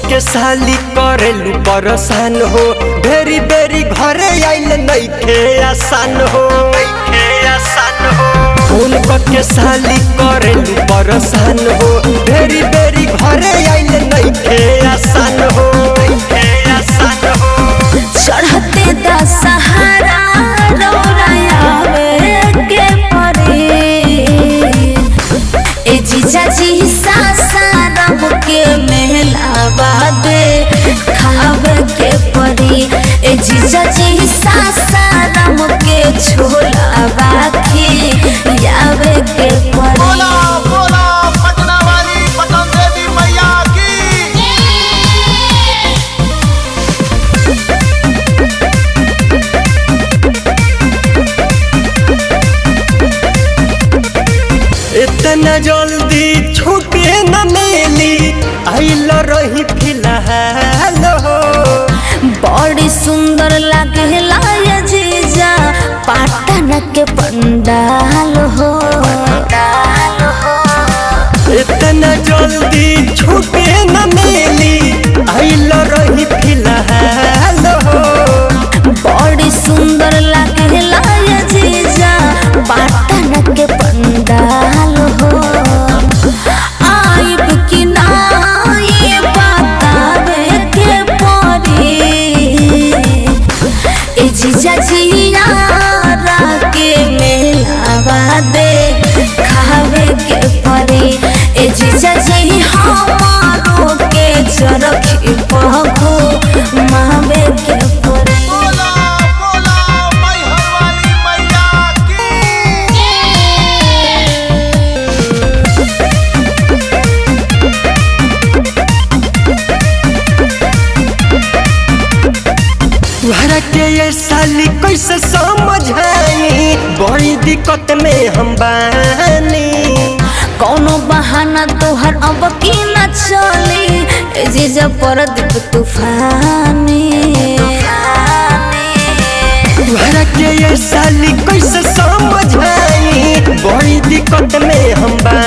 के साली करेलू परेशान हो, बेरी बेरी घरे आइल नइखे आसान हो। फोन के साली करेलू परेशान हो, बेरी बेरी घरे आइल नइखे आसान हो। चढ़ते दशहरा रौरायावे के परे ए जीजा जी सासाराम के मेलावा दे खावे के परी ए जीजा जी सासाराम के छोलावा खियावे के परी। बोला बोला पटना वाली पटन देवी मैया की। इतना जल्दी छूटे न मिली आइल रही फिलहाल हो। बड़ी सुंदर लागेला ये जीजा पाटन के पंडाल हो। इतना जल्दी छूटे न मिली आइल रही फिलहाल हो। बड़ी सुंदर लागेला ये जीजा पाटन के पंडाल हो। आइब कि ना ये बतावे के परी ए जीजा जियारा के मेलावा दे खावे के परी ए जीजा जी हमारो के चरखी पगो मावे के परी। बोला बोला मैहर वाली मैया की। तुहरा के ये साली कैसे समझाई, बड़ी दिक्कत में हम बानी। कौनो बहाना तोहर अब की न चली ए जीजा परदीप तूफानी। तुहरा के ये साली कैसे समझाई, बड़ी दिक्कत में हम बानी।